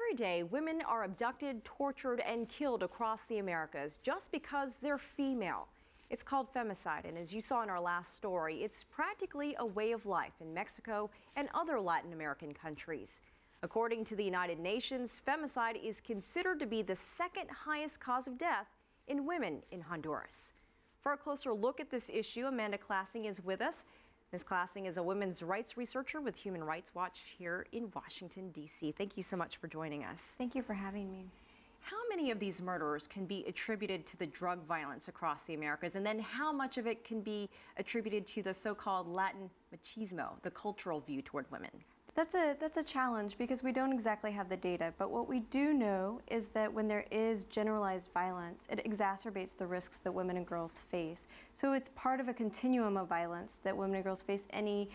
Every day, women are abducted, tortured, and killed across the Americas just because they're female. It's called femicide, and as you saw in our last story, it's practically a way of life in Mexico and other Latin American countries. According to the United Nations, femicide is considered to be the second highest cause of death in women in Honduras. For a closer look at this issue, Amanda Klasing is with us. Ms. Klasing is a women's rights researcher with Human Rights Watch here in Washington, D.C. Thank you so much for joining us. Thank you for having me. How many of these murders can be attributed to the drug violence across the Americas? And then how much of it can be attributed to the so-called Latin machismo, the cultural view toward women? That's a challenge because we don't exactly have the data, but what we do know is that when there is generalized violence, it exacerbates the risks that women and girls face. So it's part of a continuum of violence that women and girls face any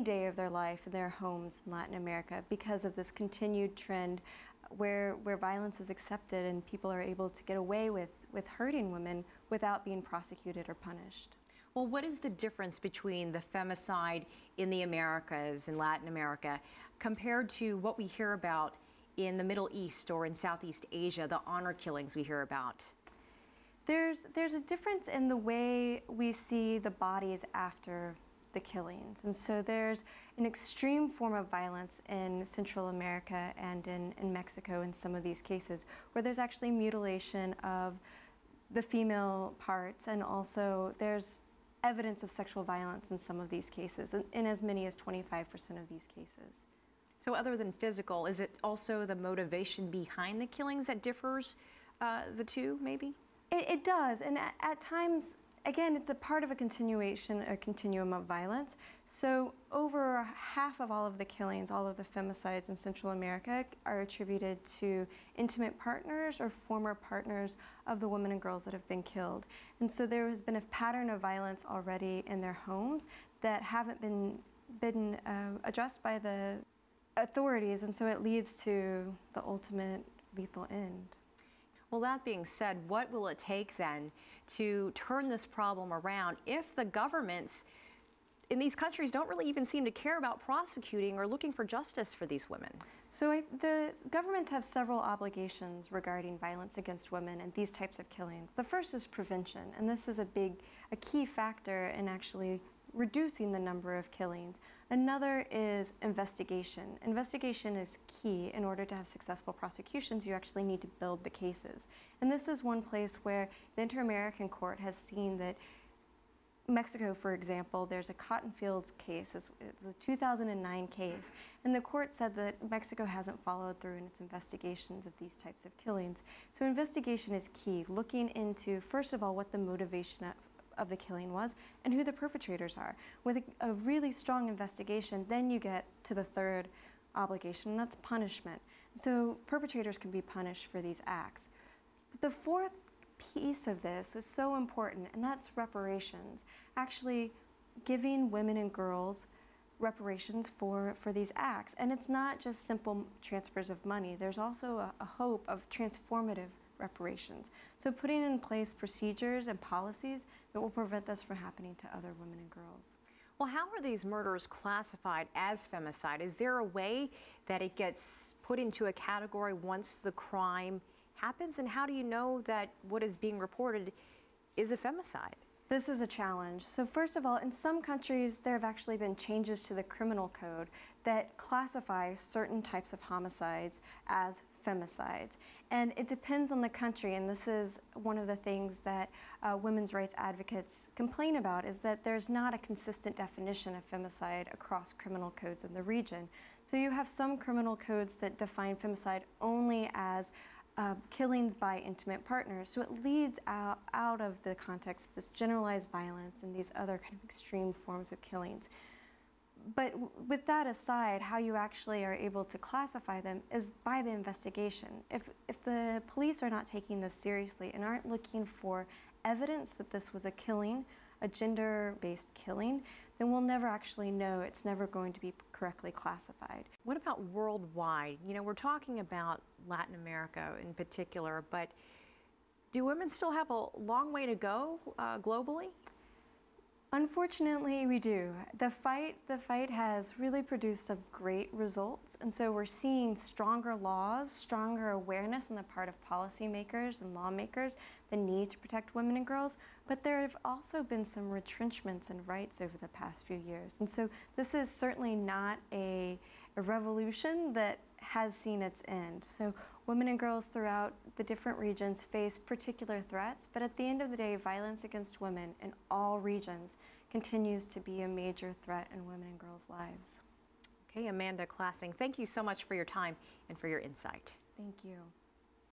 day of their life in their homes in Latin America because of this continued trend where violence is accepted and people are able to get away with hurting women without being prosecuted or punished. Well, what is the difference between the femicide in the Americas and Latin America compared to what we hear about in the Middle East or in Southeast Asia, the honor killings we hear about? There's a difference in the way we see the bodies after the killings. And so there's an extreme form of violence in Central America and in Mexico in some of these cases, where there's actually mutilation of the female parts, and also there's evidence of sexual violence in some of these cases, in as many as 25% of these cases. So other than physical, is it also the motivation behind the killings that differs the two, maybe? It does, and at times, again, it's a part of a continuum of violence. So over half of all of the killings, all of the femicides in Central America are attributed to intimate partners or former partners of the women and girls that have been killed. And so there has been a pattern of violence already in their homes that haven't been addressed by the authorities, and so it leads to the ultimate lethal end. Well, that being said, what will it take then to turn this problem around if the governments in these countries don't really even seem to care about prosecuting or looking for justice for these women? So the governments have several obligations regarding violence against women and these types of killings. The first is prevention, and this is a key factor in actually reducing the number of killings. Another is investigation. Investigation is key. In order to have successful prosecutions, you actually need to build the cases. And this is one place where the Inter-American Court has seen that Mexico, for example, there's a cotton fields case. It was a 2009 case, and the court said that Mexico hasn't followed through in its investigations of these types of killings. So investigation is key, looking into, first of all, what the motivation of the killing was and who the perpetrators are. With a really strong investigation, then you get to the third obligation, and that's punishment. So perpetrators can be punished for these acts. But the fourth piece of this is so important, and that's reparations. Actually giving women and girls reparations for these acts. And it's not just simple transfers of money. There's also a hope of transformative reparations. So putting in place procedures and policies that will prevent this from happening to other women and girls. Well, how are these murders classified as femicide? Is there a way that it gets put into a category once the crime happens? And how do you know that what is being reported is a femicide? This is a challenge. So first of all, in some countries, there have actually been changes to the criminal code that classify certain types of homicides as femicides. And it depends on the country, and this is one of the things that women's rights advocates complain about, is that there's not a consistent definition of femicide across criminal codes in the region. So you have some criminal codes that define femicide only as killings by intimate partners. So it leads out of the context this generalized violence and these other kind of extreme forms of killings. But with that aside, how you actually are able to classify them is by the investigation. If the police are not taking this seriously and aren't looking for evidence that this was a killing, a gender-based killing, then we'll never actually know. It's never going to be correctly classified. What about worldwide? You know, we're talking about Latin America in particular, but do women still have a long way to go globally? Unfortunately, we do. The fight has really produced some great results, and so we're seeing stronger laws, stronger awareness on the part of policymakers and lawmakers, the need to protect women and girls, but there have also been some retrenchments in rights over the past few years. And so this is certainly not a revolution that has seen its end. So women and girls throughout the different regions face particular threats, but at the end of the day, violence against women in all regions continues to be a major threat in women and girls' lives. Okay, Amanda Klasing, thank you so much for your time and for your insight. Thank you.